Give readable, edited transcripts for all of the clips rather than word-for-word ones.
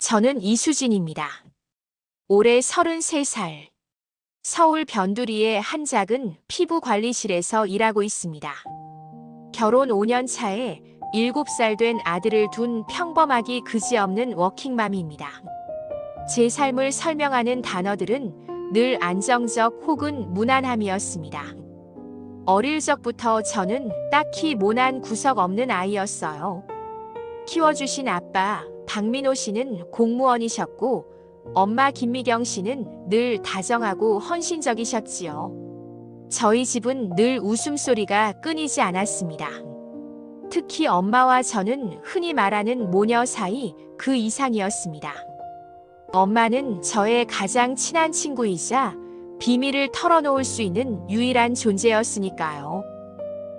저는 이수진입니다. 올해 33살. 서울 변두리의 한 작은 피부 관리실에서 일하고 있습니다. 결혼 5년 차에 7살 된 아들을 둔 평범하기 그지없는 워킹맘입니다. 제 삶을 설명하는 단어들은 늘 안정적 혹은 무난함이었습니다. 어릴 적부터 저는 딱히 모난 구석 없는 아이였어요. 키워주신 아빠 박민호 씨는 공무원이셨고 엄마 김미경 씨는 늘 다정하고 헌신적이셨지요. 저희 집은 늘 웃음소리가 끊이지 않았습니다. 특히 엄마와 저는 흔히 말하는 모녀 사이 그 이상이었습니다. 엄마는 저의 가장 친한 친구이자 비밀을 털어놓을 수 있는 유일한 존재였으니까요.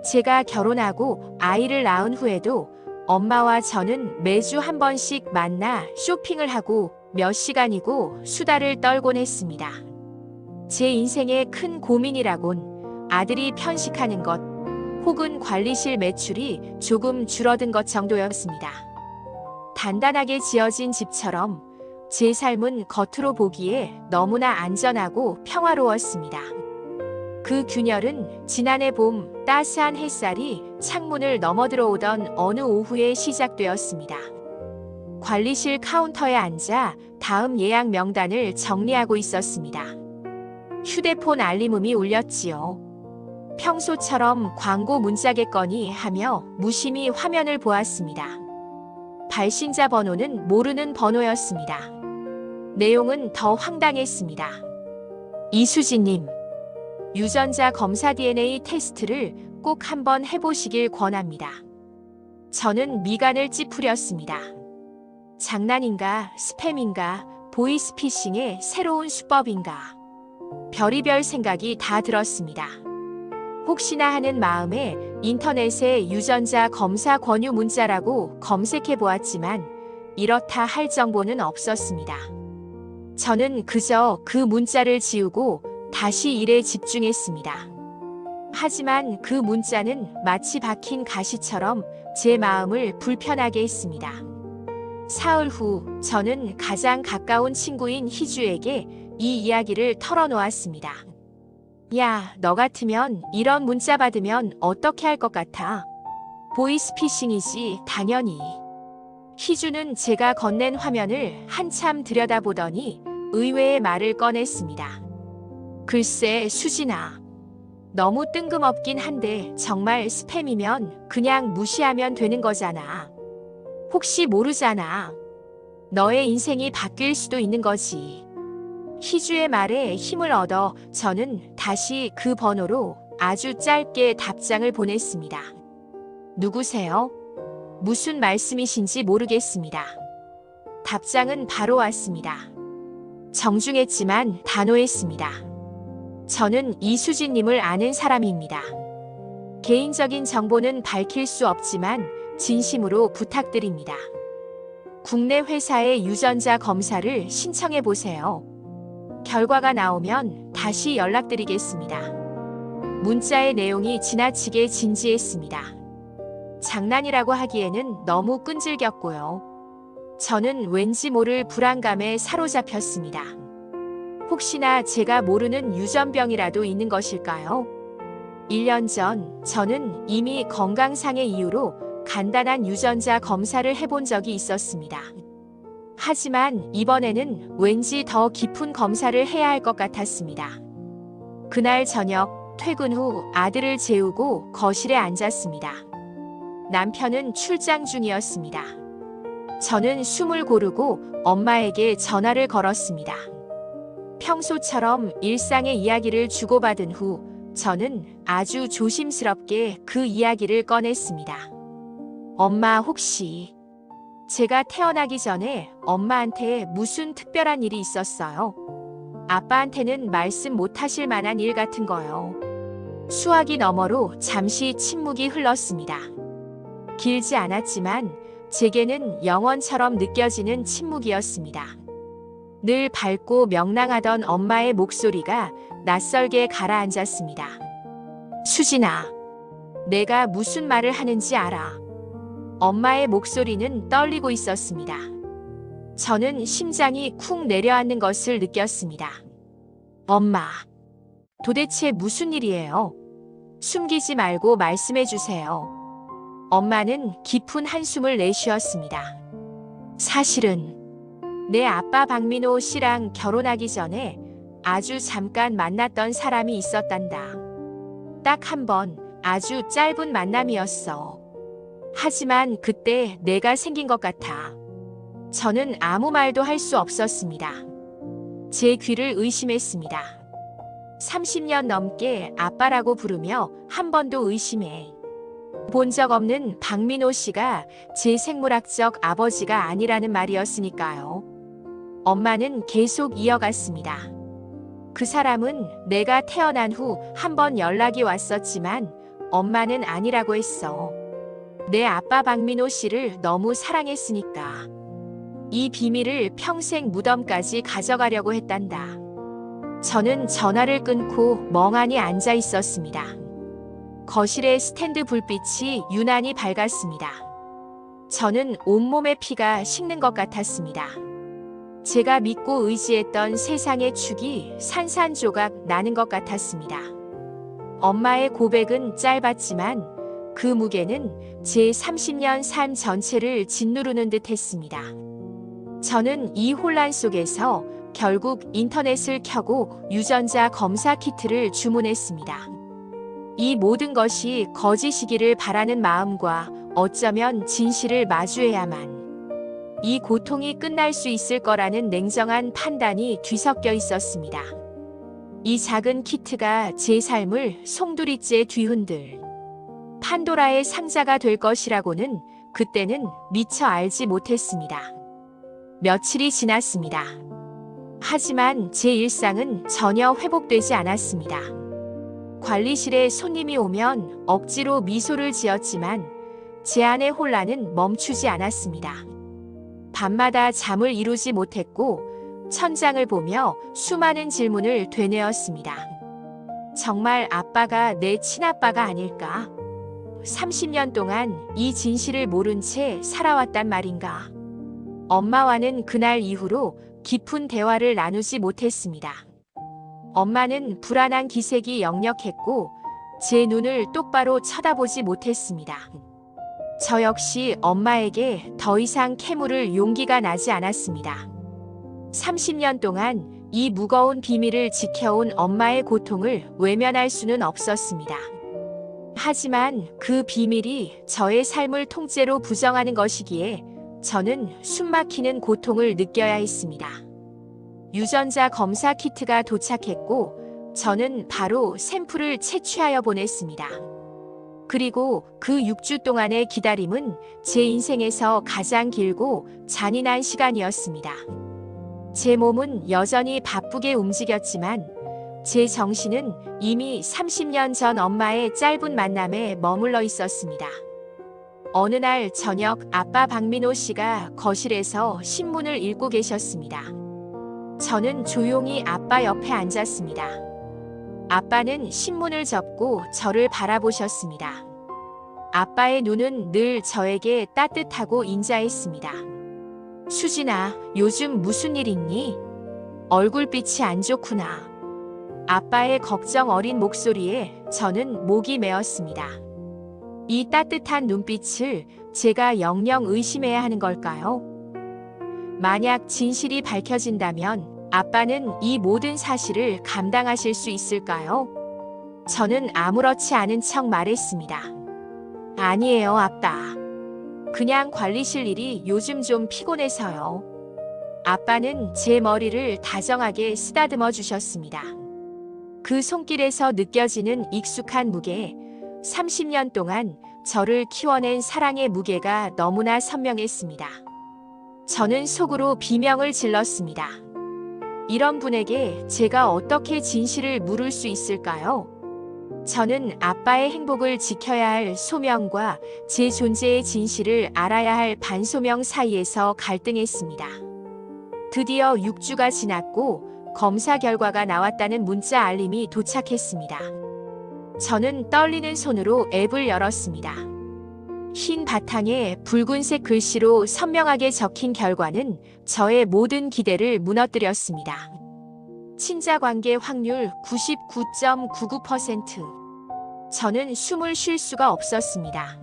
제가 결혼하고 아이를 낳은 후에도 엄마와 저는 매주 한 번씩 만나 쇼핑을 하고 몇 시간이고 수다를 떨곤 했습니다. 제 인생의 큰 고민이라곤 아들이 편식하는 것 혹은 관리실 매출이 조금 줄어든 것 정도였습니다. 단단하게 지어진 집처럼 제 삶은 겉으로 보기에 너무나 안전하고 평화로웠습니다. 그 균열은 지난해 봄 따스한 햇살이 창문을 넘어들어오던 어느 오후에 시작되었습니다. 관리실 카운터에 앉아 다음 예약 명단을 정리하고 있었습니다. 휴대폰 알림음이 울렸지요. 평소처럼 광고 문자겠거니 하며 무심히 화면을 보았습니다. 발신자 번호는 모르는 번호였습니다. 내용은 더 황당했습니다. 이수진님, 유전자 검사 DNA 테스트를 꼭 한번 해보시길 권합니다. 저는 미간을 찌푸렸습니다. 장난인가, 스팸인가, 보이스피싱의 새로운 수법인가. 별의별 생각이 다 들었습니다. 혹시나 하는 마음에 인터넷에 유전자 검사 권유 문자라고 검색해 보았지만 이렇다 할 정보는 없었습니다. 저는 그저 그 문자를 지우고 다시 일에 집중했습니다. 하지만 그 문자는 마치 박힌 가시처럼 제 마음을 불편하게 했습니다. 사흘 후 저는 가장 가까운 친구인 희주에게 이 이야기를 털어놓았습니다. 야, 너 같으면 이런 문자 받으면 어떻게 할 것 같아? 보이스피싱이지, 당연히. 희주는 제가 건넨 화면을 한참 들여다보더니 의외의 말을 꺼냈습니다. 글쎄, 수진아. 너무 뜬금없긴 한데 정말 스팸이면 그냥 무시하면 되는 거잖아. 혹시 모르잖아. 너의 인생이 바뀔 수도 있는 거지. 희주의 말에 힘을 얻어 저는 다시 그 번호로 아주 짧게 답장을 보냈습니다. 누구세요? 무슨 말씀이신지 모르겠습니다. 답장은 바로 왔습니다. 정중했지만 단호했습니다. 저는 이수진님을 아는 사람입니다. 개인적인 정보는 밝힐 수 없지만 진심으로 부탁드립니다. 국내 회사의 유전자 검사를 신청해 보세요. 결과가 나오면 다시 연락드리겠습니다. 문자의 내용이 지나치게 진지했습니다. 장난이라고 하기에는 너무 끈질겼고요. 저는 왠지 모를 불안감에 사로잡혔습니다. 혹시나 제가 모르는 유전병이라도 있는 것일까요? 1년 전 저는 이미 건강상의 이유로 간단한 유전자 검사를 해본 적이 있었습니다. 하지만 이번에는 왠지 더 깊은 검사를 해야 할 것 같았습니다. 그날 저녁 퇴근 후 아들을 재우고 거실에 앉았습니다. 남편은 출장 중이었습니다. 저는 숨을 고르고 엄마에게 전화를 걸었습니다. 평소처럼 일상의 이야기를 주고받은 후 저는 아주 조심스럽게 그 이야기를 꺼냈습니다. 엄마, 혹시 제가 태어나기 전에 엄마한테 무슨 특별한 일이 있었어요? 아빠한테는 말씀 못하실 만한 일 같은 거요. 수화기 너머로 잠시 침묵이 흘렀습니다. 길지 않았지만 제게는 영원처럼 느껴지는 침묵이었습니다. 늘 밝고 명랑하던 엄마의 목소리가 낯설게 가라앉았습니다. 수진아, 내가 무슨 말을 하는지 알아. 엄마의 목소리는 떨리고 있었습니다. 저는 심장이 쿵 내려앉는 것을 느꼈습니다. 엄마, 도대체 무슨 일이에요? 숨기지 말고 말씀해 주세요. 엄마는 깊은 한숨을 내쉬었습니다. 사실은 내 아빠 박민호 씨랑 결혼하기 전에 아주 잠깐 만났던 사람이 있었단다. 딱 한 번, 아주 짧은 만남이었어. 하지만 그때 내가 생긴 것 같아. 저는 아무 말도 할 수 없었습니다. 제 귀를 의심했습니다. 30년 넘게 아빠라고 부르며 한 번도 의심해 본 적 없는 박민호 씨가 제 생물학적 아버지가 아니라는 말이었으니까요. 엄마는 계속 이어갔습니다. 그 사람은 내가 태어난 후 한 번 연락이 왔었지만 엄마는 아니라고 했어. 내 아빠 박민호 씨를 너무 사랑했으니까. 이 비밀을 평생 무덤까지 가져가려고 했단다. 저는 전화를 끊고 멍하니 앉아 있었습니다. 거실의 스탠드 불빛이 유난히 밝았습니다. 저는 온몸의 피가 식는 것 같았습니다. 제가 믿고 의지했던 세상의 축이 산산조각 나는 것 같았습니다. 엄마의 고백은 짧았지만 그 무게는 제 30년 삶 전체를 짓누르는 듯 했습니다. 저는 이 혼란 속에서 결국 인터넷을 켜고 유전자 검사 키트를 주문했습니다. 이 모든 것이 거짓이기를 바라는 마음과 어쩌면 진실을 마주해야만 이 고통이 끝날 수 있을 거라는 냉정한 판단이 뒤섞여 있었습니다. 이 작은 키트가 제 삶을 송두리째 뒤흔들 판도라의 상자가 될 것이라고는 그때는 미처 알지 못했습니다. 며칠이 지났습니다. 하지만 제 일상은 전혀 회복되지 않았습니다. 관리실에 손님이 오면 억지로 미소를 지었지만 제 안의 혼란은 멈추지 않았습니다. 밤마다 잠을 이루지 못했고 천장을 보며 수많은 질문을 되뇌었습니다. 정말 아빠가 내 친아빠가 아닐까? 30년 동안 이 진실을 모른 채 살아왔단 말인가? 엄마와는 그날 이후로 깊은 대화를 나누지 못했습니다. 엄마는 불안한 기색이 역력했고 제 눈을 똑바로 쳐다보지 못했습니다. 저 역시 엄마에게 더 이상 캐물을 용기가 나지 않았습니다. 30년 동안 이 무거운 비밀을 지켜온 엄마의 고통을 외면할 수는 없었습니다. 하지만 그 비밀이 저의 삶을 통째로 부정하는 것이기에 저는 숨막히는 고통을 느껴야 했습니다. 유전자 검사 키트가 도착했고 저는 바로 샘플을 채취하여 보냈습니다. 그리고 그 6주 동안의 기다림은 제 인생에서 가장 길고 잔인한 시간이었습니다. 제 몸은 여전히 바쁘게 움직였지만 제 정신은 이미 30년 전 엄마의 짧은 만남에 머물러 있었습니다. 어느 날 저녁 아빠 박민호 씨가 거실에서 신문을 읽고 계셨습니다. 저는 조용히 아빠 옆에 앉았습니다. 아빠는 신문을 접고 저를 바라보셨습니다. 아빠의 눈은 늘 저에게 따뜻하고 인자했습니다. 수진아, 요즘 무슨 일 있니? 얼굴빛이 안 좋구나. 아빠의 걱정 어린 목소리에 저는 목이 메었습니다. 이 따뜻한 눈빛을 제가 영영 의심해야 하는 걸까요? 만약 진실이 밝혀진다면 아빠는 이 모든 사실을 감당하실 수 있을까요? 저는 아무렇지 않은 척 말했습니다. 아니에요, 아빠. 그냥 관리실 일이 요즘 좀 피곤해서요. 아빠는 제 머리를 다정하게 쓰다듬어 주셨습니다. 그 손길에서 느껴지는 익숙한 무게, 30년 동안 저를 키워낸 사랑의 무게가 너무나 선명했습니다. 저는 속으로 비명을 질렀습니다. 이런 분에게 제가 어떻게 진실을 물을 수 있을까요? 저는 아빠의 행복을 지켜야 할 소명과 제 존재의 진실을 알아야 할 반소명 사이에서 갈등했습니다. 드디어 6주가 지났고 검사 결과가 나왔다는 문자 알림이 도착했습니다. 저는 떨리는 손으로 앱을 열었습니다. 흰 바탕에 붉은색 글씨로 선명하게 적힌 결과는 저의 모든 기대를 무너뜨렸습니다. 친자 관계 확률 99.99%. 저는 숨을 쉴 수가 없었습니다.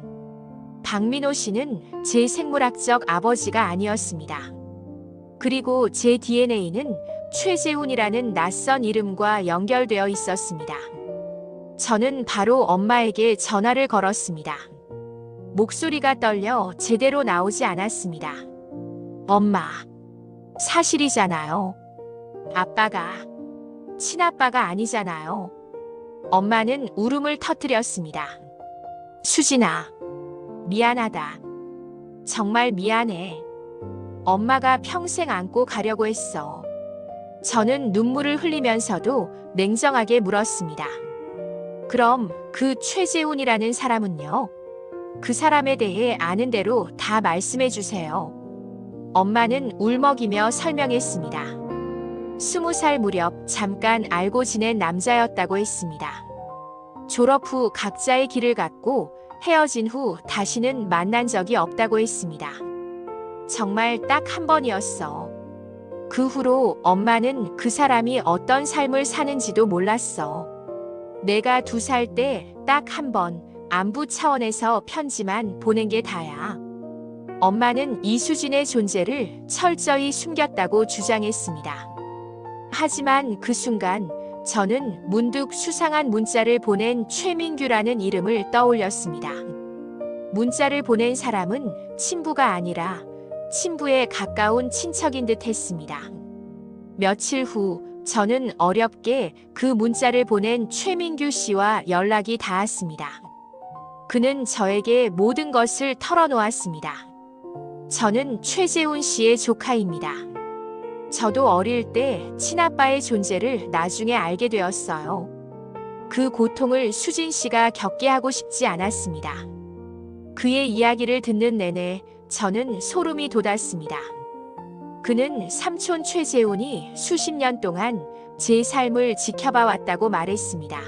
박민호 씨는 제 생물학적 아버지가 아니었습니다. 그리고 제 DNA는 최재훈이라는 낯선 이름과 연결되어 있었습니다. 저는 바로 엄마에게 전화를 걸었습니다. 목소리가 떨려 제대로 나오지 않았습니다. 엄마, 사실이잖아요. 아빠가 친아빠가 아니잖아요. 엄마는 울음을 터뜨렸습니다. 수진아, 미안하다. 정말 미안해. 엄마가 평생 안고 가려고 했어. 저는 눈물을 흘리면서도 냉정하게 물었습니다. 그럼 그 최재훈이라는 사람은요? 그 사람에 대해 아는 대로 다 말씀해 주세요. 엄마는 울먹이며 설명했습니다. 20살 무렵 잠깐 알고 지낸 남자였다고 했습니다. 졸업 후 각자의 길을 갔고 헤어진 후 다시는 만난 적이 없다고 했습니다. 정말 딱 한 번이었어. 그 후로 엄마는 그 사람이 어떤 삶을 사는지도 몰랐어. 내가 2살 때 딱 한 번 안부 차원에서 편지만 보낸 게 다야. 엄마는 이수진의 존재를 철저히 숨겼다고 주장했습니다. 하지만 그 순간 저는 문득 수상한 문자를 보낸 최민규라는 이름을 떠올렸습니다. 문자를 보낸 사람은 친부가 아니라 친부에 가까운 친척인 듯 했습니다. 며칠 후 저는 어렵게 그 문자를 보낸 최민규 씨와 연락이 닿았습니다. 그는 저에게 모든 것을 털어놓았습니다. 저는 최재훈 씨의 조카입니다. 저도 어릴 때 친아빠의 존재를 나중에 알게 되었어요. 그 고통을 수진 씨가 겪게 하고 싶지 않았습니다. 그의 이야기를 듣는 내내 저는 소름이 돋았습니다. 그는 삼촌 최재훈이 수십 년 동안 제 삶을 지켜봐 왔다고 말했습니다.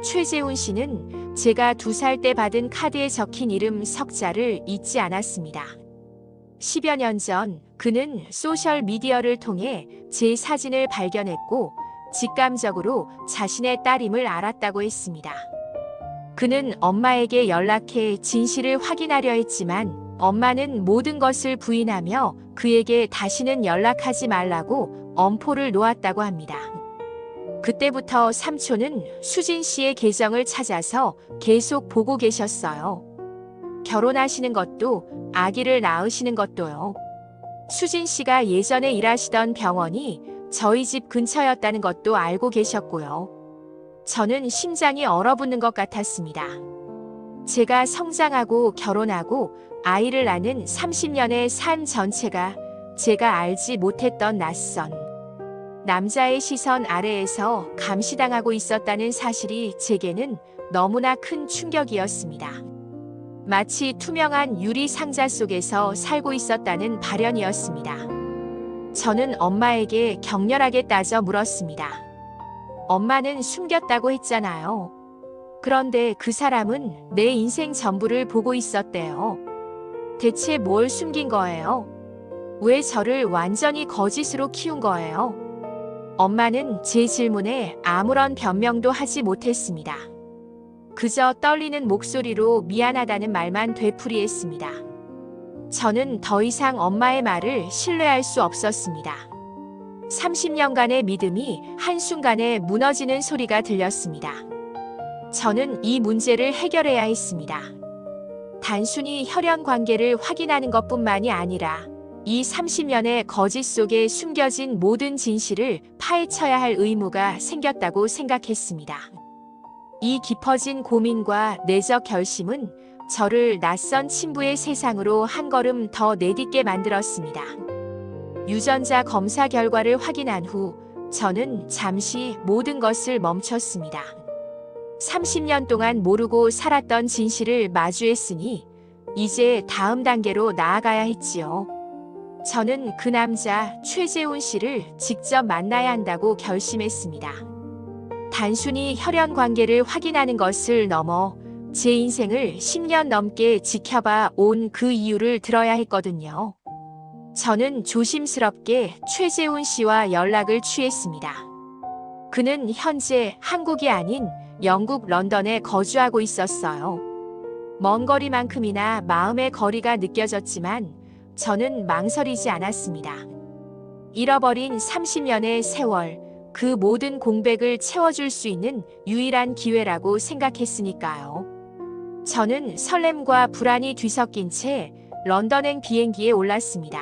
최재훈 씨는 제가 2살 때 받은 카드에 적힌 이름 석자를 잊지 않았습니다. 10여 년 전 그는 소셜미디어를 통해 제 사진을 발견했고 직감적으로 자신의 딸임을 알았다고 했습니다. 그는 엄마에게 연락해 진실을 확인하려 했지만 엄마는 모든 것을 부인하며 그에게 다시는 연락하지 말라고 엄포를 놓았다고 합니다. 그때부터 삼촌은 수진 씨의 계정을 찾아서 계속 보고 계셨어요. 결혼하시는 것도 아기를 낳으시는 것도요. 수진 씨가 예전에 일하시던 병원이 저희 집 근처였다는 것도 알고 계셨고요. 저는 심장이 얼어붙는 것 같았습니다. 제가 성장하고 결혼하고 아이를 낳는 30년의 삶 전체가 제가 알지 못했던 낯선 남자의 시선 아래에서 감시당하고 있었다는 사실이 제게는 너무나 큰 충격이었습니다. 마치 투명한 유리 상자 속에서 살고 있었다는 발현이었습니다. 저는 엄마에게 격렬하게 따져 물었습니다. 엄마는 숨겼다고 했잖아요. 그런데 그 사람은 내 인생 전부를 보고 있었대요. 대체 뭘 숨긴 거예요? 왜 저를 완전히 거짓으로 키운 거예요? 엄마는 제 질문에 아무런 변명도 하지 못했습니다. 그저 떨리는 목소리로 미안하다는 말만 되풀이했습니다. 저는 더 이상 엄마의 말을 신뢰할 수 없었습니다. 30년간의 믿음이 한순간에 무너지는 소리가 들렸습니다. 저는 이 문제를 해결해야 했습니다. 단순히 혈연 관계를 확인하는 것뿐만이 아니라 이 30년의 거짓 속에 숨겨진 모든 진실을 파헤쳐야 할 의무가 생겼다고 생각했습니다. 이 깊어진 고민과 내적 결심은 저를 낯선 친부의 세상으로 한 걸음 더 내딛게 만들었습니다. 유전자 검사 결과를 확인한 후 저는 잠시 모든 것을 멈췄습니다. 30년 동안 모르고 살았던 진실을 마주했으니 이제 다음 단계로 나아가야 했지요. 저는 그 남자 최재훈 씨를 직접 만나야 한다고 결심했습니다. 단순히 혈연 관계를 확인하는 것을 넘어 제 인생을 10년 넘게 지켜봐 온 그 이유를 들어야 했거든요. 저는 조심스럽게 최재훈 씨와 연락을 취했습니다. 그는 현재 한국이 아닌 영국 런던에 거주하고 있었어요. 먼 거리만큼이나 마음의 거리가 느껴졌지만 저는 망설이지 않았습니다. 잃어버린 30년의 세월, 그 모든 공백을 채워줄 수 있는 유일한 기회라고 생각했으니까요. 저는 설렘과 불안이 뒤섞인 채 런던행 비행기에 올랐습니다.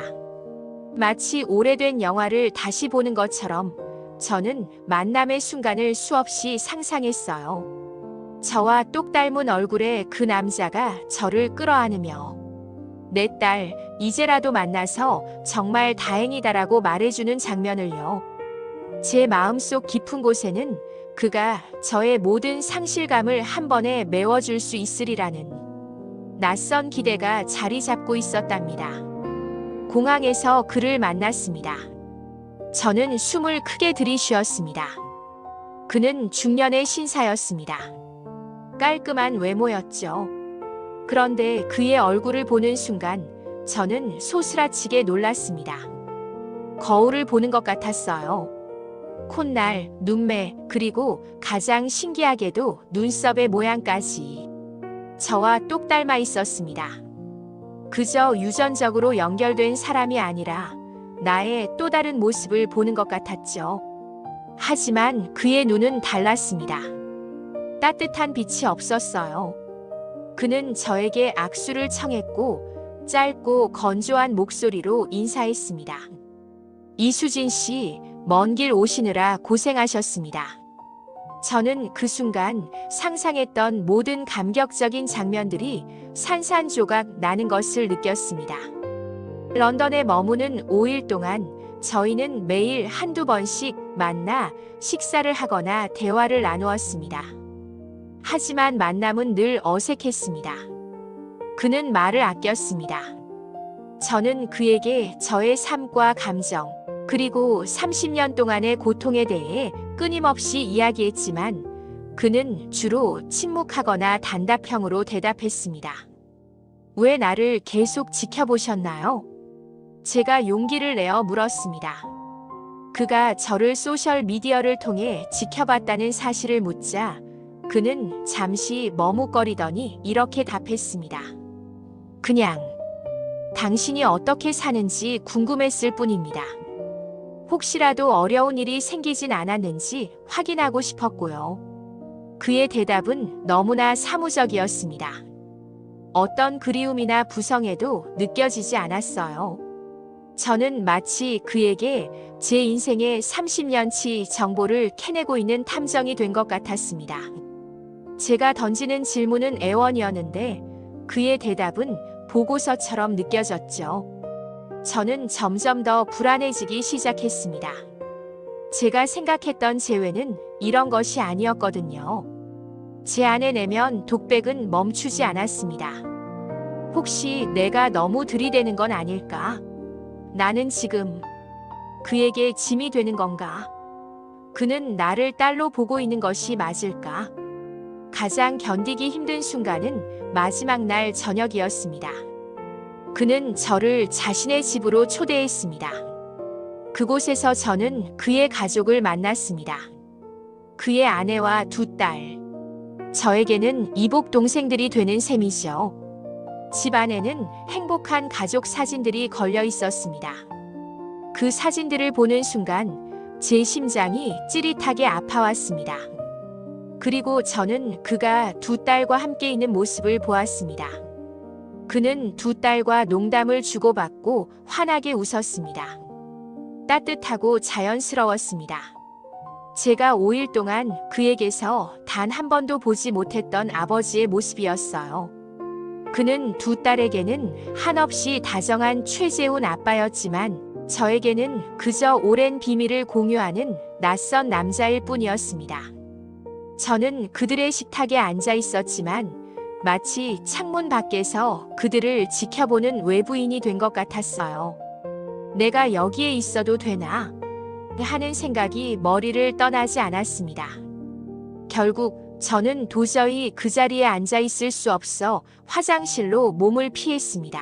마치 오래된 영화를 다시 보는 것처럼 저는 만남의 순간을 수없이 상상했어요. 저와 똑 닮은 얼굴의 그 남자가 저를 끌어안으며 내 딸, 이제라도 만나서 정말 다행이다라고 말해주는 장면을요. 제 마음속 깊은 곳에는 그가 저의 모든 상실감을 한 번에 메워줄 수 있으리라는 낯선 기대가 자리 잡고 있었답니다. 공항에서 그를 만났습니다. 저는 숨을 크게 들이쉬었습니다. 그는 중년의 신사였습니다. 깔끔한 외모였죠. 그런데 그의 얼굴을 보는 순간 저는 소스라치게 놀랐습니다. 거울을 보는 것 같았어요. 콧날, 눈매, 그리고 가장 신기하게도 눈썹의 모양까지 저와 똑 닮아 있었습니다. 그저 유전적으로 연결된 사람이 아니라 나의 또 다른 모습을 보는 것 같았죠. 하지만 그의 눈은 달랐습니다. 따뜻한 빛이 없었어요. 그는 저에게 악수를 청했고 짧고 건조한 목소리로 인사했습니다. 이수진 씨, 먼 길 오시느라 고생하셨습니다. 저는 그 순간 상상했던 모든 감격적인 장면들이 산산조각 나는 것을 느꼈습니다. 런던에 머무는 5일 동안 저희는 매일 한두 번씩 만나 식사를 하거나 대화를 나누었습니다. 하지만 만남은 늘 어색했습니다. 그는 말을 아꼈습니다. 저는 그에게 저의 삶과 감정, 그리고 30년 동안의 고통에 대해 끊임없이 이야기했지만 그는 주로 침묵하거나 단답형으로 대답했습니다. 왜 나를 계속 지켜보셨나요? 제가 용기를 내어 물었습니다. 그가 저를 소셜 미디어를 통해 지켜봤다는 사실을 묻자 그는 잠시 머뭇거리더니 이렇게 답했습니다. 그냥 당신이 어떻게 사는지 궁금했을 뿐입니다. 혹시라도 어려운 일이 생기진 않았는지 확인하고 싶었고요. 그의 대답은 너무나 사무적이었습니다. 어떤 그리움이나 부성에도 느껴지지 않았어요. 저는 마치 그에게 제 인생의 30년치 정보를 캐내고 있는 탐정이 된 것 같았습니다. 제가 던지는 질문은 애원이었는데 그의 대답은 보고서처럼 느껴졌죠. 저는 점점 더 불안해지기 시작했습니다. 제가 생각했던 재회는 이런 것이 아니었거든요. 제 안에 내면 독백은 멈추지 않았습니다. 혹시 내가 너무 들이대는 건 아닐까? 나는 지금 그에게 짐이 되는 건가? 그는 나를 딸로 보고 있는 것이 맞을까? 가장 견디기 힘든 순간은 마지막 날 저녁이었습니다. 그는 저를 자신의 집으로 초대했습니다. 그곳에서 저는 그의 가족을 만났습니다. 그의 아내와 두 딸. 저에게는 이복 동생들이 되는 셈이죠. 집 안에는 행복한 가족 사진들이 걸려 있었습니다. 그 사진들을 보는 순간 제 심장이 찌릿하게 아파왔습니다. 그리고 저는 그가 두 딸과 함께 있는 모습을 보았습니다. 그는 두 딸과 농담을 주고받고 환하게 웃었습니다. 따뜻하고 자연스러웠습니다. 제가 5일 동안 그에게서 단 한 번도 보지 못했던 아버지의 모습이었어요. 그는 두 딸에게는 한없이 다정한 최재훈 아빠였지만 저에게는 그저 오랜 비밀을 공유하는 낯선 남자일 뿐이었습니다. 저는 그들의 식탁에 앉아 있었지만 마치 창문 밖에서 그들을 지켜보는 외부인이 된 것 같았어요. 내가 여기에 있어도 되나? 하는 생각이 머리를 떠나지 않았습니다. 결국 저는 도저히 그 자리에 앉아 있을 수 없어 화장실로 몸을 피했습니다.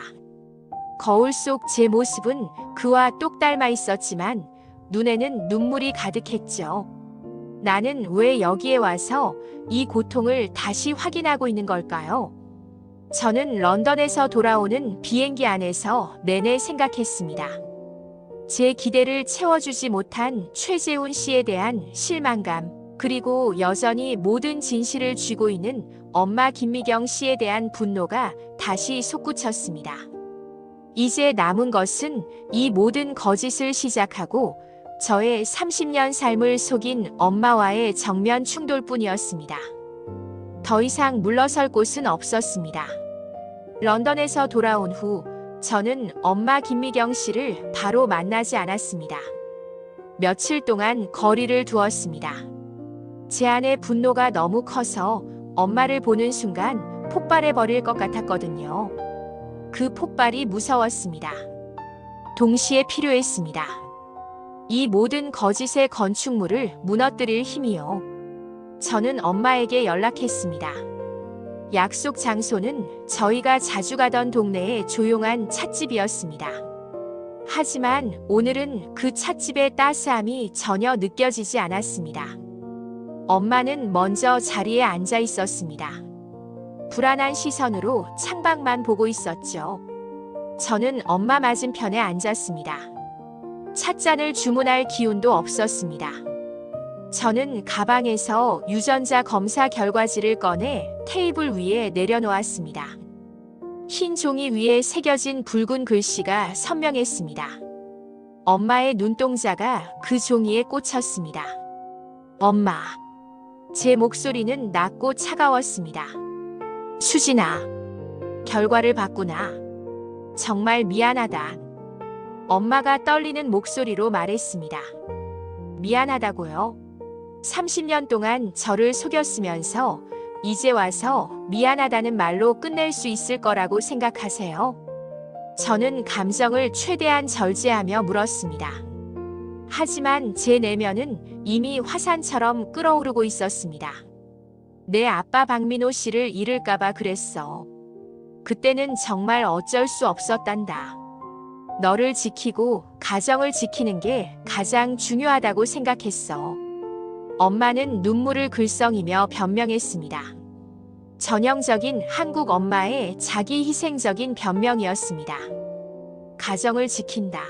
거울 속 제 모습은 그와 똑 닮아 있었지만 눈에는 눈물이 가득했죠. 나는 왜 여기에 와서 이 고통을 다시 확인하고 있는 걸까요? 저는 런던에서 돌아오는 비행기 안에서 내내 생각했습니다. 제 기대를 채워주지 못한 최재훈 씨에 대한 실망감, 그리고 여전히 모든 진실을 쥐고 있는 엄마 김미경 씨에 대한 분노가 다시 솟구쳤습니다. 이제 남은 것은 이 모든 거짓을 시작하고 저의 30년 삶을 속인 엄마와의 정면 충돌뿐이었습니다. 더 이상 물러설 곳은 없었습니다. 런던에서 돌아온 후 저는 엄마 김미경 씨를 바로 만나지 않았습니다. 며칠 동안 거리를 두었습니다. 제 안의 분노가 너무 커서 엄마를 보는 순간 폭발해 버릴 것 같았거든요. 그 폭발이 무서웠습니다. 동시에 필요했습니다. 이 모든 거짓의 건축물을 무너뜨릴 힘이요. 저는 엄마에게 연락했습니다. 약속 장소는 저희가 자주 가던 동네의 조용한 찻집이었습니다. 하지만 오늘은 그 찻집의 따스함이 전혀 느껴지지 않았습니다. 엄마는 먼저 자리에 앉아 있었습니다. 불안한 시선으로 창밖만 보고 있었죠. 저는 엄마 맞은편에 앉았습니다. 찻잔을 주문할 기운도 없었습니다. 저는 가방에서 유전자 검사 결과지를 꺼내 테이블 위에 내려놓았습니다. 흰 종이 위에 새겨진 붉은 글씨가 선명했습니다. 엄마의 눈동자가 그 종이에 꽂혔습니다. 엄마. 제 목소리는 낮고 차가웠습니다. 수진아. 결과를 봤구나. 정말 미안하다. 엄마가 떨리는 목소리로 말했습니다. 미안하다고요? 30년 동안 저를 속였으면서 이제 와서 미안하다는 말로 끝낼 수 있을 거라고 생각하세요? 저는 감정을 최대한 절제하며 물었습니다. 하지만 제 내면은 이미 화산처럼 끓어오르고 있었습니다. 내 아빠 박민호 씨를 잃을까봐 그랬어. 그때는 정말 어쩔 수 없었단다. 너를 지키고 가정을 지키는 게 가장 중요하다고 생각했어. 엄마는 눈물을 글썽이며 변명했습니다. 전형적인 한국 엄마의 자기 희생적인 변명이었습니다. 가정을 지킨다.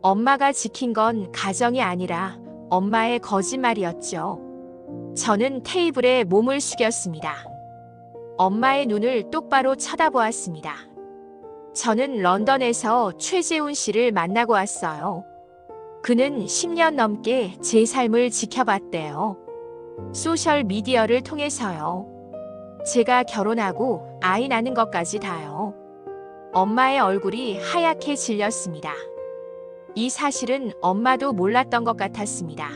엄마가 지킨 건 가정이 아니라 엄마의 거짓말이었죠. 저는 테이블에 몸을 숙였습니다. 엄마의 눈을 똑바로 쳐다보았습니다. 저는 런던에서 최재훈 씨를 만나고 왔어요. 그는 10년 넘게 제 삶을 지켜봤대요. 소셜 미디어를 통해서요. 제가 결혼하고 아이 낳는 것까지 다요. 엄마의 얼굴이 하얗게 질렸습니다. 이 사실은 엄마도 몰랐던 것 같았습니다.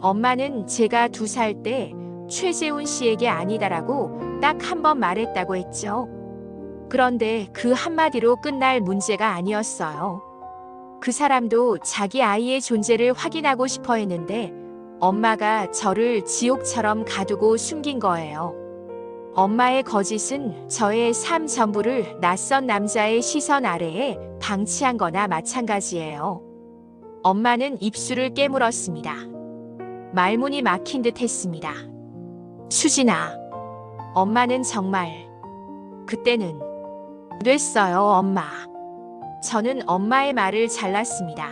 엄마는 제가 2살 때 최재훈 씨에게 아니다라고 딱 한 번 말했다고 했죠. 그런데 그 한마디로 끝날 문제가 아니었어요. 그 사람도 자기 아이의 존재를 확인하고 싶어 했는데 엄마가 저를 지옥처럼 가두고 숨긴 거예요. 엄마의 거짓은 저의 삶 전부를 낯선 남자의 시선 아래에 방치한 거나 마찬가지예요. 엄마는 입술을 깨물었습니다. 말문이 막힌 듯 했습니다. 수진아. 엄마는 정말 그때는 됐어요, 엄마. 저는 엄마의 말을 잘랐습니다.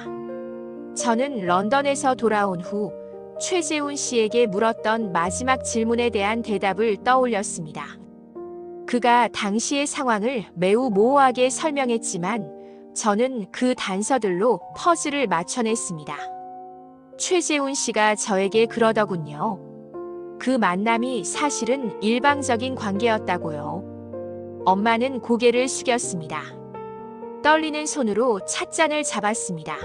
저는 런던에서 돌아온 후 최재훈 씨에게 물었던 마지막 질문에 대한 대답을 떠올렸습니다. 그가 당시의 상황을 매우 모호하게 설명했지만 저는 그 단서들로 퍼즐을 맞춰냈습니다. 최재훈 씨가 저에게 그러더군요. 그 만남이 사실은 일방적인 관계였다고요. 엄마는 고개를 숙였습니다. 떨리는 손으로 찻잔을 잡았습니다.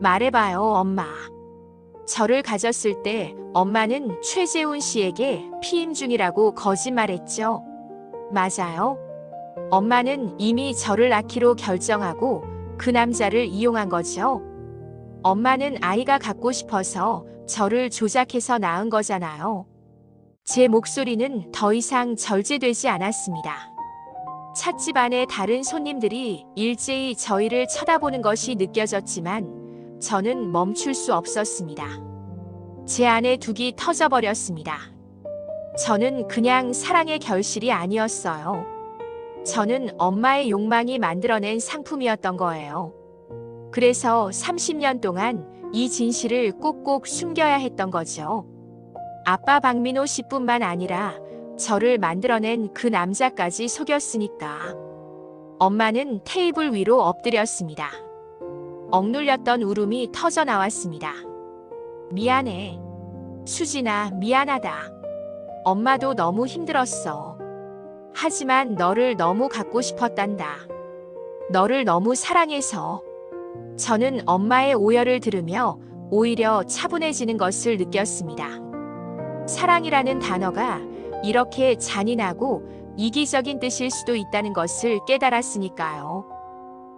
말해봐요, 엄마. 저를 가졌을 때 엄마는 최재훈 씨에게 피임 중이라고 거짓말했죠. 맞아요. 엄마는 이미 저를 낳기로 결정하고 그 남자를 이용한 거죠. 엄마는 아이가 갖고 싶어서 저를 조작해서 낳은 거잖아요. 제 목소리는 더 이상 절제되지 않았습니다. 찻집 안에 다른 손님들이 일제히 저희를 쳐다보는 것이 느껴졌지만 저는 멈출 수 없었습니다. 제 안에 둑이 터져버렸습니다. 저는 그냥 사랑의 결실이 아니었어요. 저는 엄마의 욕망이 만들어낸 상품이었던 거예요. 그래서 30년 동안 이 진실을 꼭꼭 숨겨야 했던 거죠. 아빠 박민호 씨뿐만 아니라 저를 만들어낸 그 남자까지 속였으니까. 엄마는 테이블 위로 엎드렸습니다. 억눌렸던 울음이 터져 나왔습니다. 미안해. 수진아, 미안하다. 엄마도 너무 힘들었어. 하지만 너를 너무 갖고 싶었단다. 너를 너무 사랑해서. 저는 엄마의 오열을 들으며 오히려 차분해지는 것을 느꼈습니다. 사랑이라는 단어가 이렇게 잔인하고 이기적인 뜻일 수도 있다는 것을 깨달았으니까요.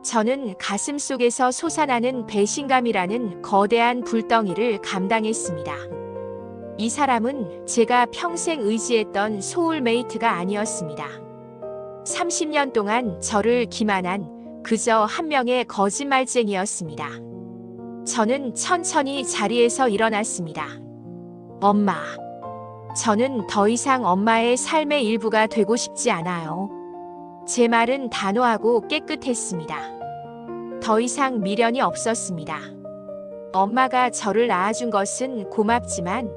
저는 가슴 속에서 솟아나는 배신감이라는 거대한 불덩이를 감당했습니다. 이 사람은 제가 평생 의지했던 소울메이트가 아니었습니다. 30년 동안 저를 기만한 그저 한 명의 거짓말쟁이였습니다. 저는 천천히 자리에서 일어났습니다. 엄마. 저는 더 이상 엄마의 삶의 일부가 되고 싶지 않아요. 제 말은 단호하고 깨끗했습니다. 더 이상 미련이 없었습니다. 엄마가 저를 낳아준 것은 고맙지만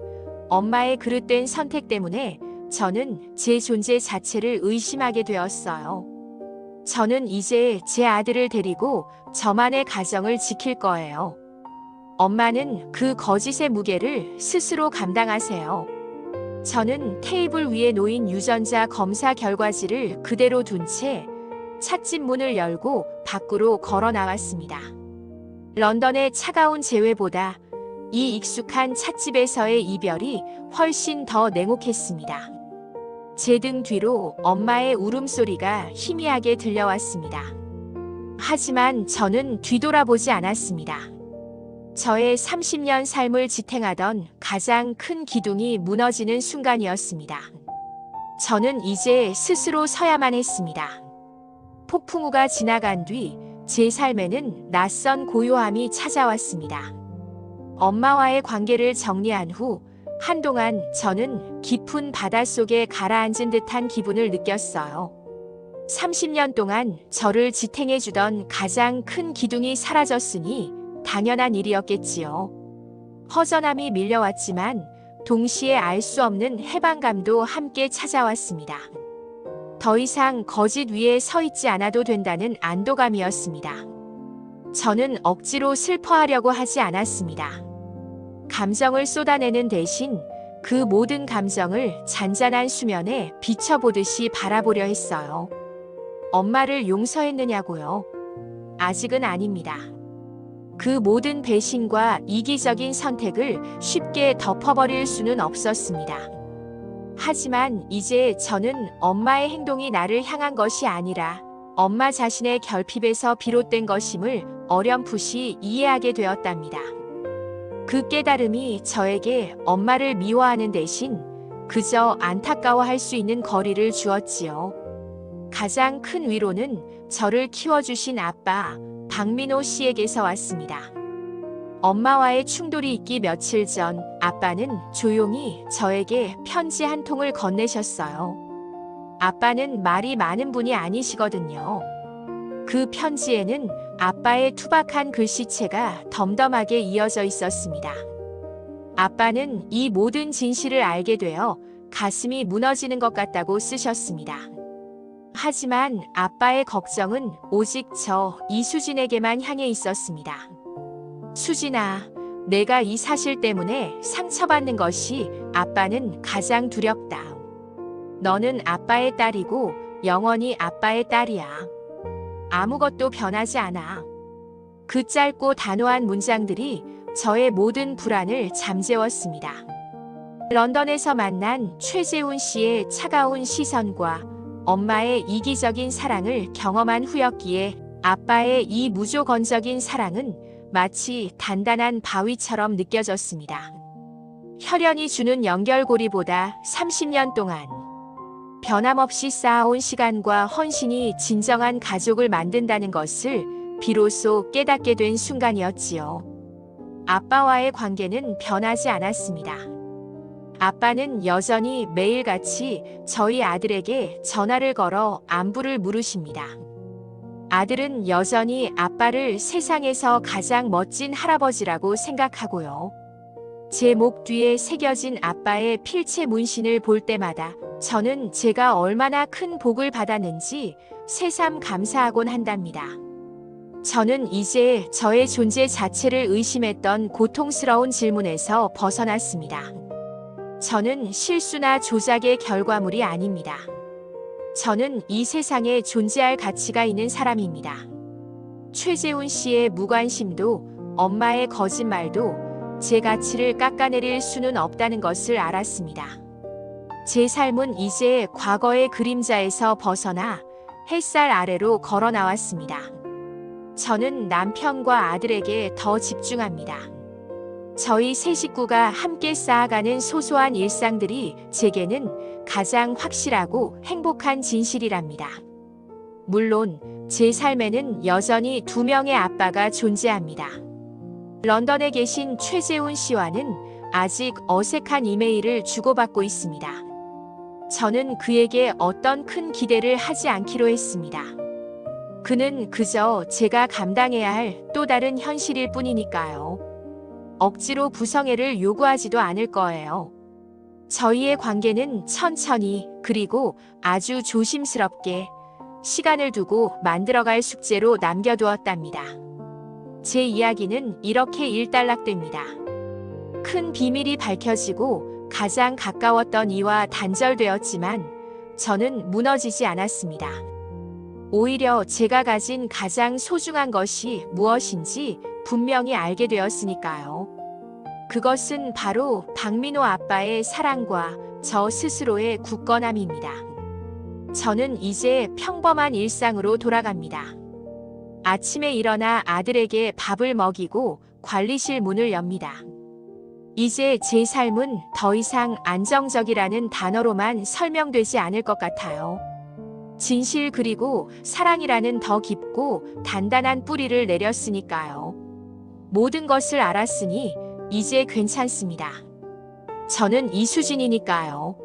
엄마의 그릇된 선택 때문에 저는 제 존재 자체를 의심하게 되었어요. 저는 이제 제 아들을 데리고 저만의 가정을 지킬 거예요. 엄마는 그 거짓의 무게를 스스로 감당하세요. 저는 테이블 위에 놓인 유전자 검사 결과지를 그대로 둔 채 찻집 문을 열고 밖으로 걸어 나왔습니다. 런던의 차가운 재회보다 이 익숙한 찻집에서의 이별이 훨씬 더 냉혹했습니다. 제 등 뒤로 엄마의 울음소리가 희미하게 들려왔습니다. 하지만 저는 뒤돌아보지 않았습니다. 저의 30년 삶을 지탱하던 가장 큰 기둥이 무너지는 순간이었습니다. 저는 이제 스스로 서야만 했습니다. 폭풍우가 지나간 뒤 제 삶에는 낯선 고요함이 찾아왔습니다. 엄마와의 관계를 정리한 후 한동안 저는 깊은 바닷속에 가라앉은 듯한 기분을 느꼈어요. 30년 동안 저를 지탱해주던 가장 큰 기둥이 사라졌으니 당연한 일이었겠지요. 허전함이 밀려왔지만 동시에 알 수 없는 해방감도 함께 찾아왔습니다. 더 이상 거짓 위에 서 있지 않아도 된다는 안도감이었습니다. 저는 억지로 슬퍼하려고 하지 않았습니다. 감정을 쏟아내는 대신 그 모든 감정을 잔잔한 수면에 비춰보듯이 바라보려 했어요. 엄마를 용서했느냐고요? 아직은 아닙니다. 그 모든 배신과 이기적인 선택을 쉽게 덮어버릴 수는 없었습니다. 하지만 이제 저는 엄마의 행동이 나를 향한 것이 아니라 엄마 자신의 결핍에서 비롯된 것임을 어렴풋이 이해하게 되었답니다. 그 깨달음이 저에게 엄마를 미워하는 대신 그저 안타까워할 수 있는 거리를 주었지요. 가장 큰 위로는 저를 키워주신 아빠 박민호 씨에게서 왔습니다. 엄마와의 충돌이 있기 며칠 전 아빠는 조용히 저에게 편지 한 통을 건네셨어요. 아빠는 말이 많은 분이 아니시거든요. 그 편지에는 아빠의 투박한 글씨체가 덤덤하게 이어져 있었습니다. 아빠는 이 모든 진실을 알게 되어 가슴이 무너지는 것 같다고 쓰셨습니다. 하지만 아빠의 걱정은 오직 저 이수진에게만 향해 있었습니다. 수진아, 내가 이 사실 때문에 상처받는 것이 아빠는 가장 두렵다. 너는 아빠의 딸이고 영원히 아빠의 딸이야. 아무것도 변하지 않아. 그 짧고 단호한 문장들이 저의 모든 불안을 잠재웠습니다. 런던에서 만난 최재훈 씨의 차가운 시선과 엄마의 이기적인 사랑을 경험한 후였기에 아빠의 이 무조건적인 사랑은 마치 단단한 바위처럼 느껴졌습니다. 혈연이 주는 연결고리보다 30년 동안 변함없이 쌓아온 시간과 헌신이 진정한 가족을 만든다는 것을 비로소 깨닫게 된 순간이었지요. 아빠와의 관계는 변하지 않았습니다. 아빠는 여전히 매일같이 저희 아들에게 전화를 걸어 안부를 물으십니다. 아들은 여전히 아빠를 세상에서 가장 멋진 할아버지라고 생각하고요. 제 목 뒤에 새겨진 아빠의 필체 문신을 볼 때마다 저는 제가 얼마나 큰 복을 받았는지 새삼 감사하곤 한답니다. 저는 이제 저의 존재 자체를 의심했던 고통스러운 질문에서 벗어났습니다. 저는 실수나 조작의 결과물이 아닙니다. 저는 이 세상에 존재할 가치가 있는 사람입니다. 최재훈 씨의 무관심도 엄마의 거짓말도 제 가치를 깎아내릴 수는 없다는 것을 알았습니다. 제 삶은 이제 과거의 그림자에서 벗어나 햇살 아래로 걸어 나왔습니다. 저는 남편과 아들에게 더 집중합니다. 저희 세 식구가 함께 쌓아가는 소소한 일상들이 제게는 가장 확실하고 행복한 진실이랍니다. 물론 제 삶에는 여전히 2명의 아빠가 존재합니다. 런던에 계신 최재훈 씨와는 아직 어색한 이메일을 주고받고 있습니다. 저는 그에게 어떤 큰 기대를 하지 않기로 했습니다. 그는 그저 제가 감당해야 할 또 다른 현실일 뿐이니까요. 억지로 부성애를 요구하지도 않을 거예요. 저희의 관계는 천천히 그리고 아주 조심스럽게 시간을 두고 만들어갈 숙제로 남겨두었답니다. 제 이야기는 이렇게 일단락됩니다. 큰 비밀이 밝혀지고 가장 가까웠던 이와 단절되었지만 저는 무너지지 않았습니다. 오히려 제가 가진 가장 소중한 것이 무엇인지 분명히 알게 되었으니까요. 그것은 바로 박민호 아빠의 사랑과 저 스스로의 굳건함입니다. 저는 이제 평범한 일상으로 돌아갑니다. 아침에 일어나 아들에게 밥을 먹이고 관리실 문을 엽니다. 이제 제 삶은 더 이상 안정적이라는 단어로만 설명되지 않을 것 같아요. 진실 그리고 사랑이라는 더 깊고 단단한 뿌리를 내렸으니까요. 모든 것을 알았으니 이제 괜찮습니다. 저는 이수진이니까요.